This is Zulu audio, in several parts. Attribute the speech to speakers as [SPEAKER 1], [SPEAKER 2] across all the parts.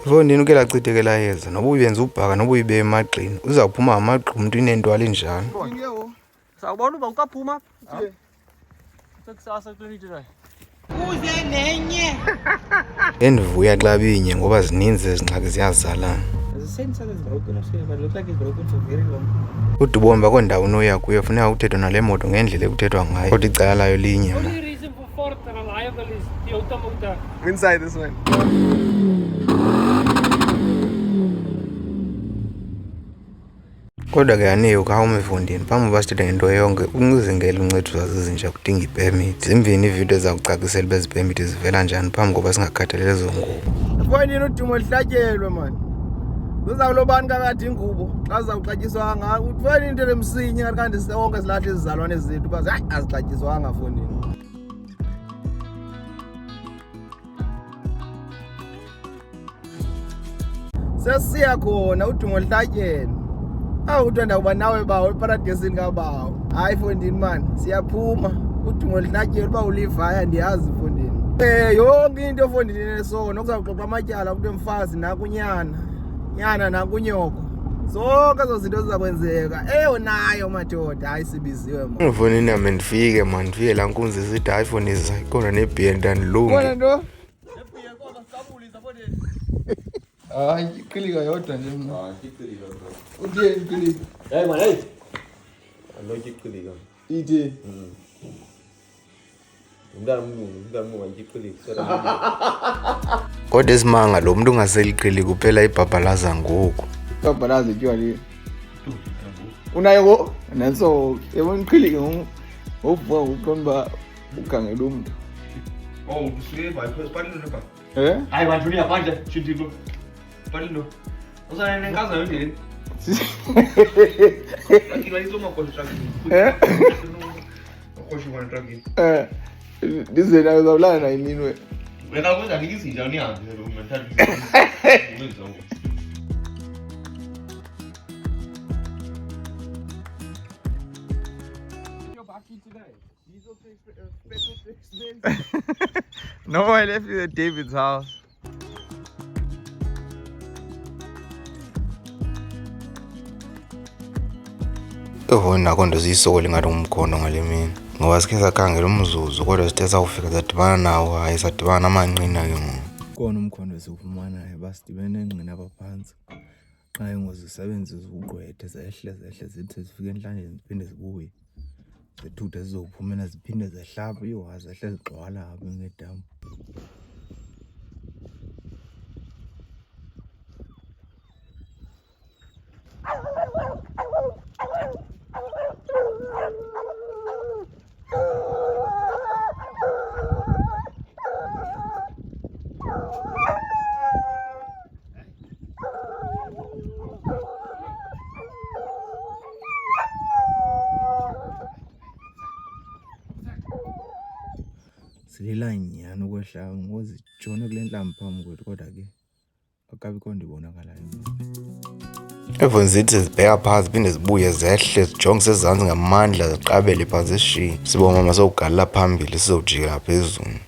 [SPEAKER 1] Mfondini uke lachithekela yeza noba uyenza ubhaka noba uyibe emagqini uzawuphuma ngamagqi umntu inentwala enjalo.
[SPEAKER 2] Sawubona uba ukaphuma sekusasa kulithe
[SPEAKER 3] uze nenye
[SPEAKER 1] Endivuya xa binye ngoba zininzi ezingxaki ziyazalana. Udubomba kondawo unoya kuyo funeka uthethwe nale moto ngendlela ekuthethwa ngayo kodwa icala layo linye.
[SPEAKER 2] Inside this one.
[SPEAKER 1] Kodwa ke aniyo khawume Mfondini phambi uba sithethe ngento yonke ukuzingela uncediswa zizinja kudinga ipemiti. Zimbini iividiyo ezakucacisela uba ezi pemiti zivela njani phambi koba singakhathaleli ezo ngubo.
[SPEAKER 2] Mfondini udumo lihlatyelwe mani. Uzawulobani kakade ingubo xa zizawuxatyiswanga utfeni into lemsinya kanti sonke silahle izizalwane zethu uba hayi azixatyiswanga Mfondini. Sesiya khona udumo lihlatyelwe. Uthanda uba nawe bawo eparadesini kabawo. Hayi Mfondini mani siyaphuma udumo lihlatyelwe uba ulivaya ndiyazi Mfondini. Yonke into Mfondini enesono kuzawuxoxa amatyala kube mfazi nakunyana. Nyana nakunyoko zonke ezo zinto zizakwenzeka nayo madoda hayi sibiziwe
[SPEAKER 1] mani. Mfondini nami ndifike mani ndifike laa nkunzi zithi hayi Fondini ikhona nebhiya ndandilunge.
[SPEAKER 2] Khona nto? Nebhiya kodwa sikabulisa Mfondini. Hayi iqhilika yodwa nje mna. Hayi iqhilika yodwa. Utheni iqhilika? Hey man hey. Alokho iqhilika. Ithi.
[SPEAKER 1] Kodwa esimanga lo muntu ungaseliqheli kuphela ibhabhalaza ngoku.
[SPEAKER 2] Ibhabhalaza ityiwa le. Unayo ko? Nanso yabona iqhilike ngokuvuka ngokuqonda uba ugangela umntu. Usuke bayiphalile lapha. Hayi bantu niya phandle shintilo. Phalile. Usana nenkaza yondini. Akila isoma kwa truck. Ukhoshi kwa truck. Dize na uzawulala na yini we? Wena kwenza ngiyizinja nihambe lo mentality. Ngizongo. No, I left you at David's house.
[SPEAKER 1] Nakho nto ziyisokole ngathi ngumkhondo ngale mini ngoba sikhe sakhangela umzuzu kodwa sithe sawufika sadibana nawo hayi sadibana namanqina ke ngoku. Kona umkhondo esiwufumanayo basidibene engqina apha phantsi xa ingozi zisebenzisa ugqwethe zehle zithi zifike entlandeni ziphinde zibuye zethutha zizophumela ziphinde zehlapha zehle zigcwala apha ngedamu. Silila nyani ukwehla ngozijona kule ntlamba phambi kwethu kodwa ke akabikho nto ibonakalayo. Evo zithi zibheka phantsi ziphinde zibuye zehle zijonge sezantsi ngamandla ziqabele phantsi zishiye sibona mama sowugalela phambili sizojika phezulu.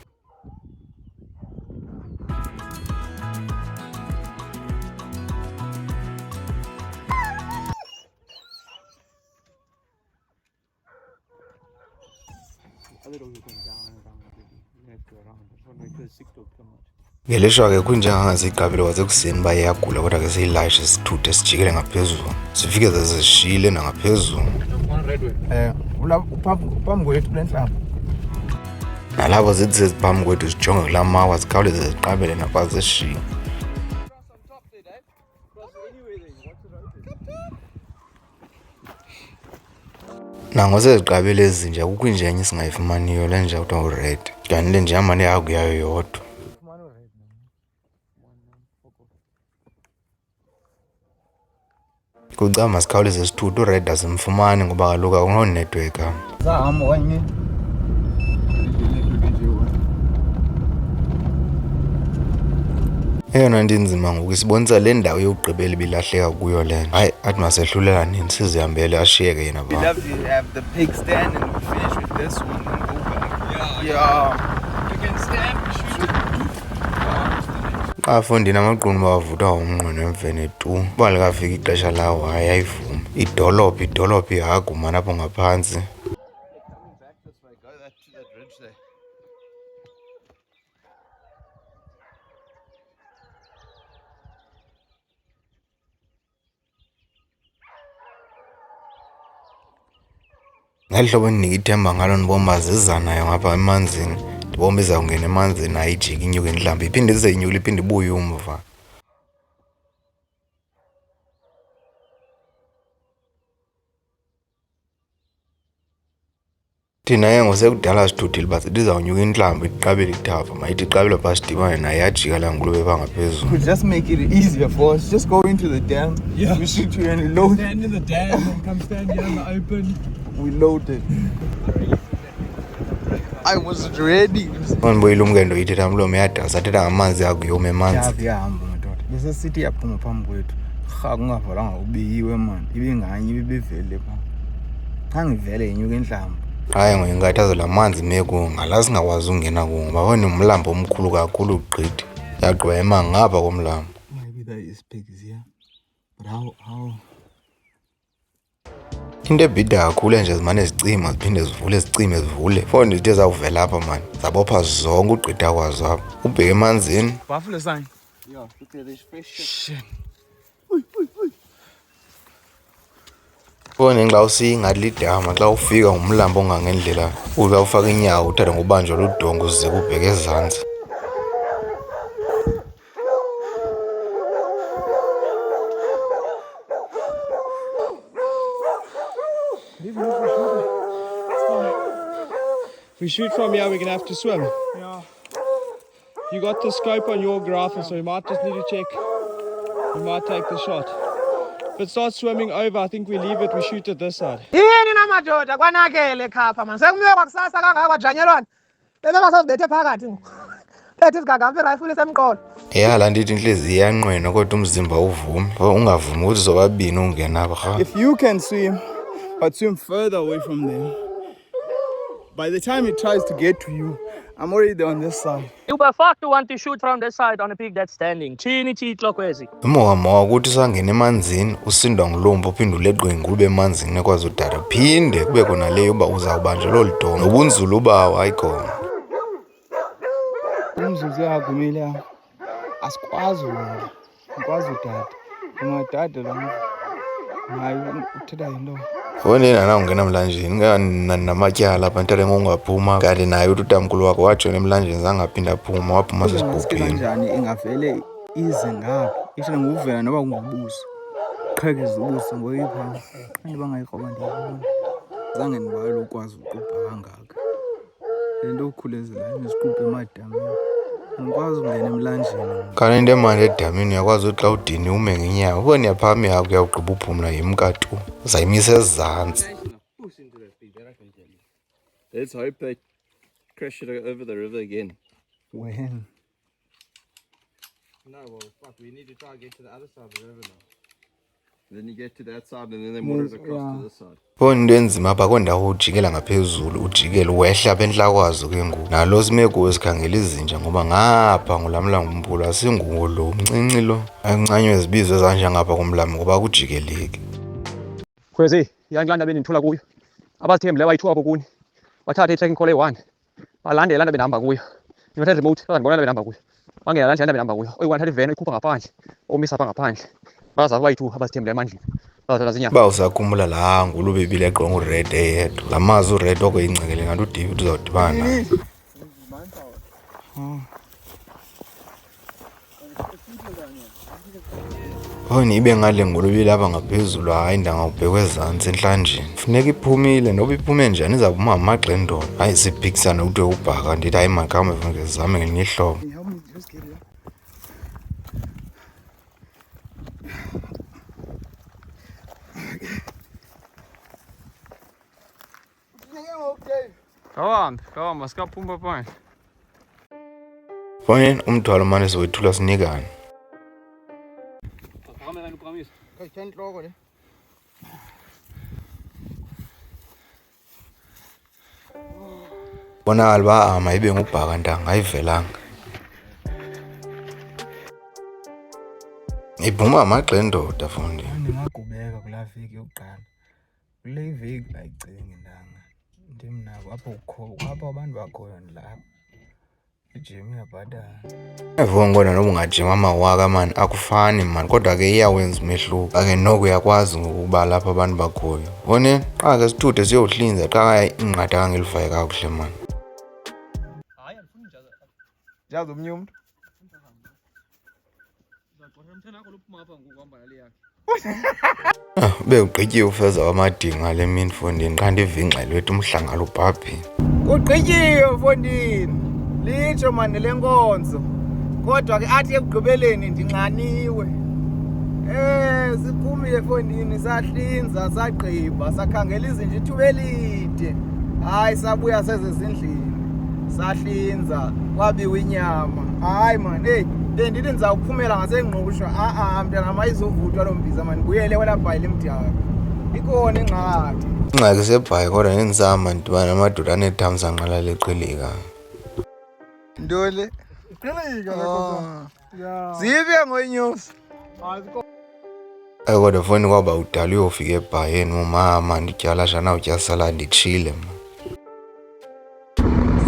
[SPEAKER 1] Ngelishwa ke kunjengangazigqibile kwasekuseni uba iyagula kodwa ke seyilayishe sithuthe sijikele ngaphezulu sifike zezishiyile nangaphezulu.
[SPEAKER 2] Phambi kwethu kule ntlamba
[SPEAKER 1] nalapho zithi seziphambi kwethu zijonge kulaa mawa zikhawuleze ziqabele napha zishiye. Nango seziqabele ezinja kukho inja enye singayifumaniyo le nja kuthiwa uRed kanti le nja yamane yaku yayo yodwa. Kucama sikhawuleze sithuthe uRed asimfumani ngoba kaloku akunonetwork apha.
[SPEAKER 2] Sahamba kanye.
[SPEAKER 1] Eyona nto inzima ngoku isibonisa le ndawo yokugqibela ibilahleka kuyo le nto. Hayi athi masehlulela nini sizihambele ashiyeke yena phaa.
[SPEAKER 2] We love to have the pig stand and we finish with this one and go back. Yeah. You can stand,
[SPEAKER 1] Afondini amaqunube bavutha umnqweno emveni tu. Uba likafika ixesha lawo hayi ayivuma. Idolophu ihaguma lapho ngaphantsi. Ngeli hlobo endinika ithemba ngalo ndibomba ziza nayo ngapha emanzini. Ndibomba izawungena emanzini ayijike inyuke intlambi iphinde izenyule iphinde ibuye umva. Thina ke ngosekudala sithuthile uba sithi izawunyuka intlambi iqabele ithafa mayithi iqabele phaa sidibane nayo yajika laa ngulube bangaphezulu.
[SPEAKER 2] Could just make it easier for us. Just go into the dam. Yeah. We shoot you and load.
[SPEAKER 4] Stand in the dam and come stand here in the open.
[SPEAKER 2] We loaded. I wasn't ready.
[SPEAKER 1] Ondibuyile umkendo ithetha mlomo yadasa athetha ngamanzi akuyoma emanzi.
[SPEAKER 2] Yahamba madoda. Bese sithi yaphuma phambi kwethu. Rha kungavalanga ubiyiwe man. Ibinganye ibivele pha. Xa ngivele yenyuka intlambi.
[SPEAKER 1] Hayi ngoyingathazo la manzi meku ngala singakwazi ungena kuwo ngoba wena umlambo omkhulu kakhulu ugqithi. Yagqiba ema ngapha komlambo.
[SPEAKER 2] Maybe there is pigs here. But how?
[SPEAKER 1] Into ebhida kakhulu nje zimane zicima ziphinde zivule. Foni zithe zawuvela apha mani. Zabopha zonke ugqitha kwazo apha. Ubheke emanzini.
[SPEAKER 2] Buffalo sign. Yeah, look at this fish. Shit.
[SPEAKER 1] Foni xa usingathi lidama xa ufika ngumlambo ongangendlela ube ufaka inyawo uthathe ngobanjwa ludongo uze kubheke ezantsi.
[SPEAKER 4] If we shoot from here, we're going to have to swim. Yeah. You got the scope on your graph, so you might just need to check. You might take the shot. If it starts swimming over, I think we leave it, we shoot it this side.
[SPEAKER 3] Yini namadoda kwanakele khapha man. Sekumiwe kwakusasa kangaka kwajanyelwana. Bebe basazibethe phakathi. Bethe isigagampe rifle semqolo.
[SPEAKER 1] Laa nto ithi inhliziyo iyanqwena kodwa umzimba uvumi. Ungavumi ukuthi zobabini ungena apha.
[SPEAKER 2] If you can swim, but swim further away from them. By the time it tries to get to you, I'm already on this side.
[SPEAKER 5] You prefer to want to shoot from this side on a pig that's standing. Chini clockwise.
[SPEAKER 1] Imowa ukuthi usangena emanzini usindwa ngulombo uphinde uleqwe ingulube emanzini ekwazi udada phinde kube khona leyo uba uzawubanjwa lolu dongo nobunzulu bawo ayikhona.
[SPEAKER 2] Umzuzu uyagumile asikwazi wena. Ngikwazi udada. Ungadada la. Hayi uthetha into.
[SPEAKER 1] Foni nana ungena emlanjeni namatyala apha nto engongaphuma kanti naye uthi utamkhulu wakho watshona emlanjeni zangaphinda aphuma waphuma sesibhubhini.
[SPEAKER 2] Kanjani ingavele ize ngapha isho nguvela noba kungubuso qhekeza ubuso ngoyipha kanti bangayikroba ndiyabona zange ndibale ukwazi uqubha kangaka lento okhulezela nesiqubhe emadamini ngikwazi ungena emlanjeni
[SPEAKER 1] kanti into emandi edamini uyakwazi ukuthi xa udini ume ngenyawo ubone yaphami yakho uyawugqiba uphumla yimkatu uzayimisa ezantsi.
[SPEAKER 6] Let's hope they crash it over the river again.
[SPEAKER 2] When?
[SPEAKER 6] No, well, fuck, we need to try and get to the other side of the river now. Then you get to that side and then they water it across to this side.
[SPEAKER 1] Foni into enzima apha kondawo ujikela ngaphezulu ujikela wehla apha entlakwazo ke ngoku nalo simekuwo sikhangela izinja ngoba ngapha ngulamlambo omkhulu asinguwo lo mncinci lo akuncanywe zibizo ezanja ngapha komlambo ngoba kujikeleki.
[SPEAKER 5] Khwezi, yangilandaba bendithula kuyo. Abazithembu lewa yi-2 apho kuni. Wathatha i-trekking call eyi-1. Balandela lana benihamba kuyo. Nibathatha remote, bazandibona lana benihamba kuyo. Bangena lana benihamba kuyo. Oyikwanithatha iveni oyikhupha ngaphandle. Omisa apha ngaphandle. Bazazi bayi-2 abazithembu emandleni. Bazathola zinyama.
[SPEAKER 1] Uba usakhumbula laa ngulube ibileqwe ngured eyedwa. La mazi ured oko yingcekele ngathi uDavid uzawudibana naye. Foni ibe ngale ngulube lapha ngaphezulu hayi ndangawubhekwe ezantsi entlanjeni. Funeka iphumile noba iphume njani izawuphuma ngamagxendolo. Hayi siphikisana ukuthi ubhaka ndithi hayi makhambe funeke zame ngelinye ihlobo.
[SPEAKER 4] Go on, masikaphuma phandle.
[SPEAKER 1] Foni umthwalo manje siwethula sinikane.
[SPEAKER 2] Intloko le.
[SPEAKER 1] Bonakala uba ama ibe ngubhaka ntanga ayivelanga. Iphuma amagxa endoda fundi.
[SPEAKER 2] Ndingagubeka kulaa veki yokuqala. Kule veki ayicingi ndanga. Ndim nabo apho abantu bakhoyo ndilapha. Ijim iyabhatala.
[SPEAKER 1] Evongona noba ungajima amawaka mani akufani mani kodwa ke iyawenza umehluko. Ake noko uyakwazi ngokuba lapha abantu bakhoyo. Wone qha ke sithuthe siyohlinza qha inqatha kangelivayo kakuhle mani.
[SPEAKER 5] Hayi andifuni njaza.
[SPEAKER 2] Jazi omnye umuntu.
[SPEAKER 5] Uzaqonda umthana wakho lophuma apha ngokuhamba nale yakhe.
[SPEAKER 1] Bewugqityiwe ufeza wamadinga ngale mini fondini kanti ivingxelo wethu umhlanga lubhabhile.
[SPEAKER 2] Ugqityiwe fondini. Litsho mani lenkonzo. Kodwa ke athi ekugqibeleni ndinxaniwe. Siphumile fondini sahlinza sagqiba sakhangela izinja ithuba elide. Hayi sabuya sezezindlini. Sahlinza kwabiwa inyama. Hayi man bendithi ndizawuphumela ngasengqusho. Mntana mayizovuthwa lo mbiza mani buyele wena bhayi lemdaka. Ikona ingxaki.
[SPEAKER 1] Ingxaki sebhayi kodwa nenzama ndibana namadoda anethamza nqala leqhilika.
[SPEAKER 2] Ntole?
[SPEAKER 3] Iqhilika lekosa. Ya.
[SPEAKER 2] Zibe ngoyinyusi.
[SPEAKER 1] Kodwa foni kwaba udala uyofika ebhayeni umama ndityala shana utya salad ndichile ma.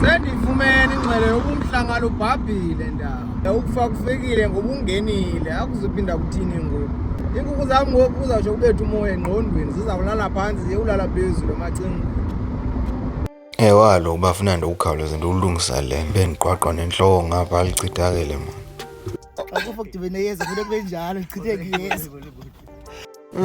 [SPEAKER 2] Sendifumene ingxelo yobumhlanga lubhabhile ndaba. Ukufa kufikile ngoba ungenile akuzuphinda kuthini ngoku. Inkukhu zam ngoku uzawutsho kubetha umoya engqondweni zizawulala phantsi ziyewulala phezulu emacingo.
[SPEAKER 1] Walo bafuna ndokukhawuleza ndulungisa le bendiqwaqwa nenhloko ngapha lichithakele ma.
[SPEAKER 2] Akufa kudibene yeza kulo kube njalo lichitheke yeza.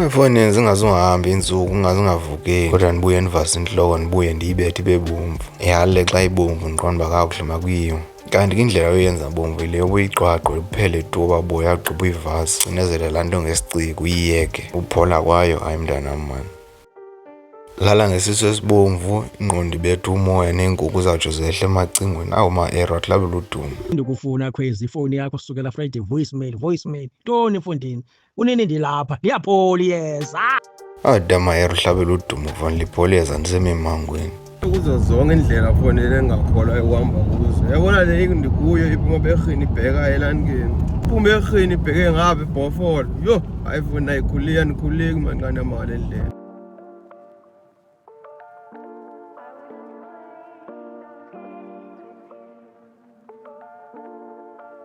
[SPEAKER 1] Foni zingazungahambi insuku ungavuki kodwa ndibuye ndivase inhloko ndibuye ndiyibethe ibe bomvu. Yale xa ibomvu ndiqonda kakuhle makuyiyo. Kanti indlela yoyenza bomvu ile yobuyiqwaqwe kuphele tu babuya agqiba uyivasi unezele laa nto ngesiciko uyiyeke uphola kwayo hayi mntanam mani. Lala ngesisu esibomvu ingqondo ibetha umoya neenkuku zawutsho zehle emacingweni awu ma-ero ahlabe ludumo.
[SPEAKER 7] Ndikufuna Khwezi ifowuni yakho sukela Friday voicemail ntoni mfondini unini ndilapha liyaphola iyeza
[SPEAKER 1] Ada ma-ero ahlabe ludumo foni lipholeza ndisemimangweni.
[SPEAKER 6] Kuzo zonke indlela fonele engakholwa ukuhamba kuzo. Yabona le ndikuyo iphuma berhini ibheka elandini. Iphuma berhini ibheke ngapha eBhofolo. Yo, hayi foni ayikhuliya nikhuleki mani xa namali endlela.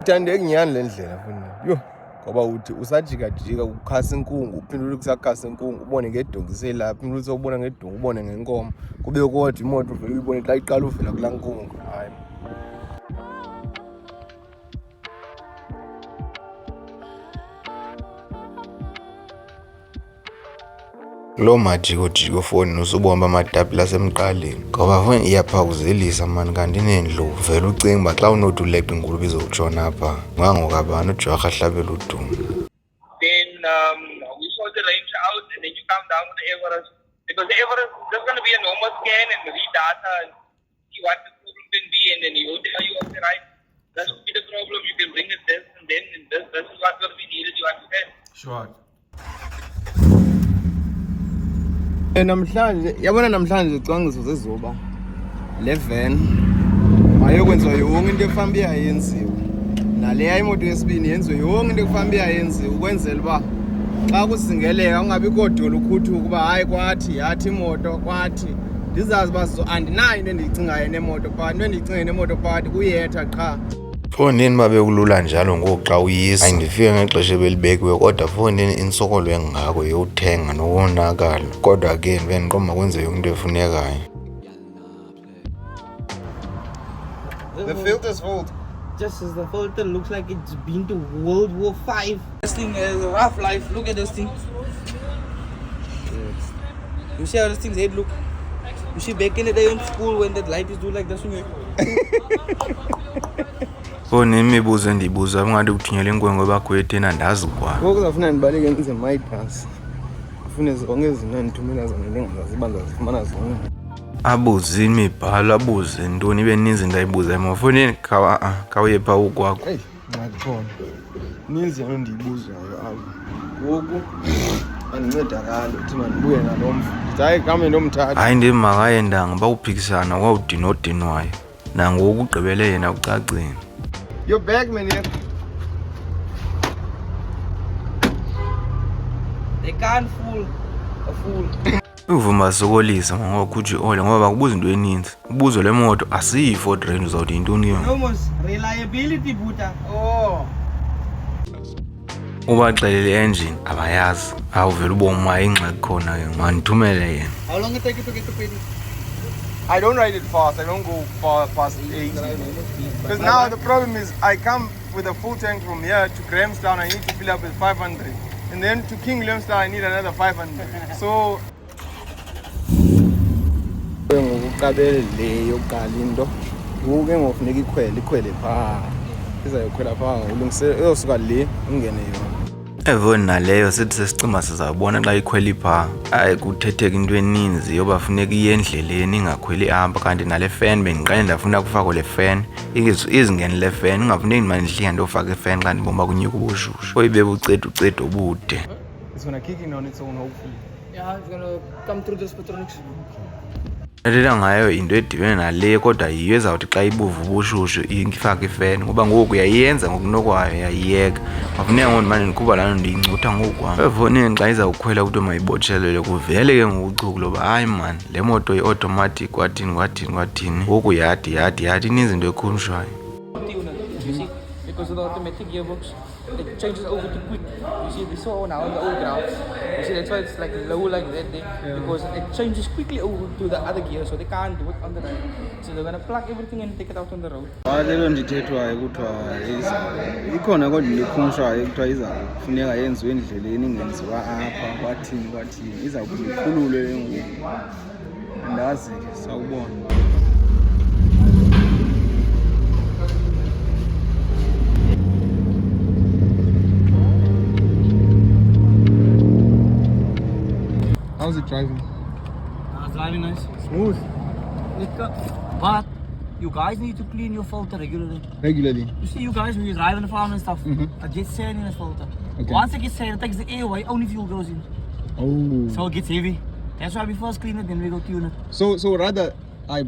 [SPEAKER 6] Thandeki nyani le ndlela foni. Yo, ngoba uthi usajika-jika ukhasa inkungu uphindule kusakhasa inkungu ubone ngedonki selapha uphindule sewubona ngedonki ubone ngenkomo kube kodwa imoto uvele uyibone xa iqala uvela kulaa nkungu. Hayi
[SPEAKER 1] Lo majiko foni usubomba amatapila asemqaleni ngoba foni iyaphakuzelisa mani kanti inendlovu vele ucinga uba xa unothi uleqa ingulube izokutshona apha ngangokabani ujwarha ahlabela udumo.
[SPEAKER 8] Then we sort the range out and then you come down to the Everest because the Everest is just going to be a normal scan and read data and see what the problem can be and then he will tell you okay right that should be the problem you can bring it this and then and this is what's going to be needed you understand.
[SPEAKER 6] sure. Namhlanje yabona namhlanje icwangciso zezoba le van ayokwenziwa yonke into efamba iyayenziwa naleya imoto yesibini yenziwe yonke into efamba iyayenziwa ukwenzela uba xa kusingeleka ungabi kodwa ukhuthuka uba hayi kwathi yathi imoto kwathi ndizazi uba andinayo into endiyicingayo nemoto phakathi into endiyicingayo nemoto phakathi kuyetha qha.
[SPEAKER 1] Fondini babe kulula njalo ngoku xa uyisa ayindifike ngexesha ebelibekiwe kodwa fondini insokolo engako yothenga nokonakala kodwa ke ndibe ndiqomba kwenze yonke into efunekayo.
[SPEAKER 6] The filter's fault.
[SPEAKER 9] Just as the filter looks like it's been to World War V. This thing has a rough life. Look at this thing. You see how this thing's head look? You see back in the day in school when that light is doing like this.
[SPEAKER 1] Fondini imibuzo endiyibuza ungathi kuthinyela inkwenkwe bakhwetheni andazi kwa.
[SPEAKER 6] Ngoku kuzawufuna ndibaleke ndenze mypass. Ufune zonke izinto ndithumela zona ndingazazi uba ndizazifumana zonke.
[SPEAKER 1] Abuze imibhalo abuze ntoni ibe ninzi into ayibuza emafondini khawuye phaa ukwakho.
[SPEAKER 6] Eyi ngxaki khona ninzi yanto ndiyibuzayo apha ngoku andincedakali uthi mandibuye nalo mfu ndithi hayi kame ndomthatha.
[SPEAKER 1] Hayi ndim makayendanga bawuphikisana kwawudinodinwayo nangoku ugqibele yena ucacile.
[SPEAKER 6] You're back man.
[SPEAKER 9] They can't fool a fool.
[SPEAKER 1] Uvuma sokolisa ngokuthi ole ngoba kubuza into eninzi. Kubuzo le moto asiyi Ford Ranger uzawuthi intoni yona.
[SPEAKER 9] Almost reliability buta. Oh.
[SPEAKER 1] Ubaxelele engine abayazi. Awuvela uboma ingxaki khona ke mandithumele yena.
[SPEAKER 6] How long it take you to get to Penny? I don't ride it fast. I don't go far past 80. Because now the problem is I come with a full tank from here to Grahamstown. I need to fill up with 500. And then to King Williamstown I need another 500. So ngokuqabele le yokuqala into ukuke ngofuneka ikhwele pha izayokhwela pha ulungisele eyosuka le ungene yona.
[SPEAKER 1] Evon naleyo sithi sesicima sizabona xa ikhweli pha ayi kuthetheka into eninzi yoba funeka iye endleleni ingakhweli apha kanti nale fan bengiqale ndafuna kufakwa le fan izingene le fan ingafuneki manje ndihliya ndofaka ifan kanti bomba kunyuka ubushushu oyibebe uceda obude.
[SPEAKER 6] It's gonna kick in on its own hopefully.
[SPEAKER 9] Yeah, it's gonna come through this Petronics.
[SPEAKER 1] Ndithetha ngayo into edibene nale kodwa yiyo ezawuthi xa ibuva ubushushu ifake ifeni ngoba ngoku uyayenza ngokunokwayo yayiyeka mafuneka ngoku manje ndikuba laa nto ndiyincutha ngokwam. Efonini xa izawukhwela ukuthi mayibotshelele kuvele ke ngokucuku loba hayi mani le moto yi-automatic kwathini ngoku yadi ininzi into ekhunshwayo.
[SPEAKER 9] Because of the automatic gearbox, it changes over to quick. You see, we saw now in the old graphs. You see, that's why it's like low like that there. Because it changes quickly over to the other gear, so they can't do it on the road. So they're gonna plug everything and take it out on the road.
[SPEAKER 6] Lelo ndithethwayo kuthiwa ikhona kodwa likhumshayo kuthiwa izafuneka yenziwe endleleni ingenziwa apha kwathini izawuphinde ikhululwe ngoku. Andazi ke sawubona. How's it driving?
[SPEAKER 9] It's driving nice.
[SPEAKER 6] Smooth.
[SPEAKER 9] But you guys need to clean your filter regularly.
[SPEAKER 6] Regularly.
[SPEAKER 9] You see, you guys, when you drive in the farm and stuff, it gets sand in the filter.
[SPEAKER 6] Okay.
[SPEAKER 9] Once it gets sand, it takes the air away, only fuel goes in.
[SPEAKER 6] Oh.
[SPEAKER 9] So it gets heavy. That's why we first clean it, then we go tune it.
[SPEAKER 6] So rather I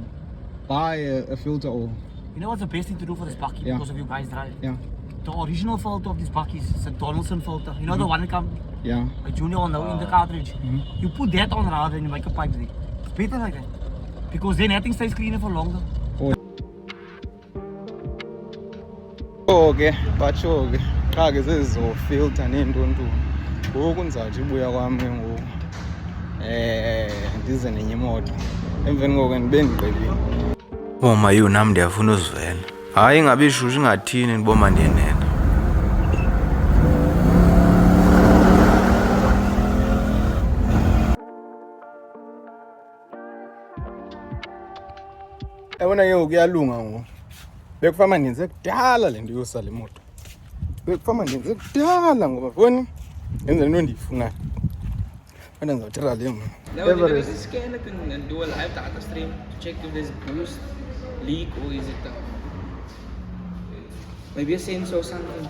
[SPEAKER 6] buy a filter or
[SPEAKER 9] You know what's the best thing to do for this bucky because of you guys drive?
[SPEAKER 6] yeah.
[SPEAKER 9] The original filter of these buckies is a Donaldson filter. You know the one that comes
[SPEAKER 6] Yeah.
[SPEAKER 9] a junior now in the cartridge. You put that on rather than you make a pipe there. It's better like that. Because then that thing stays cleaner for longer.
[SPEAKER 6] Okay, batsho ke xa ke sezizofilter neentonto ngoku ndizawuthi ibuya kwami ke ngoku ndize nenye imoto emveni koko ndibe ndigqibile.
[SPEAKER 1] Boma yiyo nam ndiyafuna uzivela hayi ingabi ishushu ingathini ndiboma ndiyenena.
[SPEAKER 6] Yabona ke kuyalunga ngoku bekufama ndenze kudala le nto yosa le moto bekufama ndenze kudala ngoba foni yenza into endiyifunayo kodwa ndizawuthela le mna.
[SPEAKER 9] Everest. Just scan it and do a live data stream to check if there's a boost, leak, or is it maybe a sensor or something.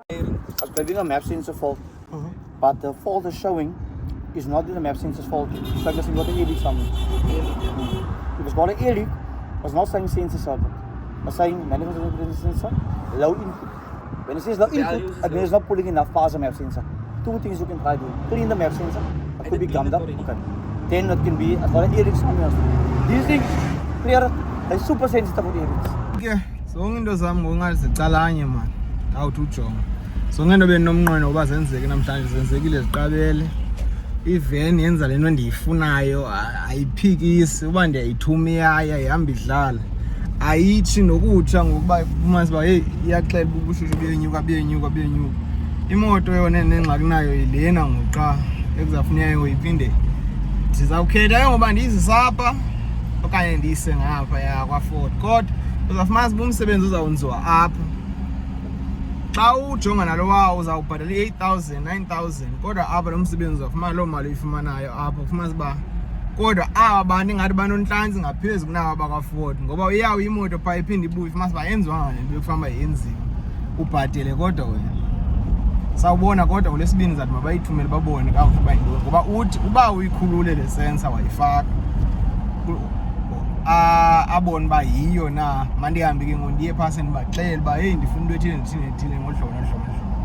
[SPEAKER 10] It's maybe a map sensor fault, but the fault is showing is not the map sensor's fault. It's like it's got an air leak somewhere. If it's got an air leak, it's not saying sensor circuit. It's saying manufacturing sensor, low input. When it says low input, it means it's not pulling enough past the map sensor. Two things you can try doing. Clean the map sensor. It could be gummed up. Okay. Then it can be it's got an air leak somewhere else. These things, clear it. They're super sensitive with air leaks.
[SPEAKER 6] Okay, zonke into zami ngongazicalanye man. Awuthi ujonga. Zonke into benomnqweno oba zenzeke namhlanje zenzekile ziqabele. Even yenza lento endiyifunayo ayiphikisi uba ndiyayithuma iyaya ihamba idlala ayithi nokutsha ngokuba ufumanise uba hey iyaxela ubushushu buyenyuka imoto yona nengxaki nayo yilena ngoqa ekuzafuneka ngoyiphinde ndizawukhetha ngoba ndiyizisapha okanye ndiyise ngapha ya kwaFord kodwa uzafumanisa uba umsebenzi uzawunziwa apha. Xa ujonga nalo wawo uzawubhatala 8,000 9,000 kodwa apha lo msebenzi uzawufumana loo mali uyifumanayo apha ufumanisa uba kodwa aba bantu ingathi banontlantsi ngaphezu kunaba bakwaFord ngoba uyawo imoto phaa iphinde ibuye ufumanisa uba yenziwanga le nto yokufamba yenziwe ubhatele kodwa wena sawubona kodwa kulesibini zathi mabayithumele babone kakuhle uba yintoni ngoba uthi uba uyikhulule le sensa wayifaka
[SPEAKER 2] abone uba yiyo na mandihambe ke ngoku ndiye phaseni baxele uba heyi ndifuna into ethile ngolu hlobo nolu hlobo.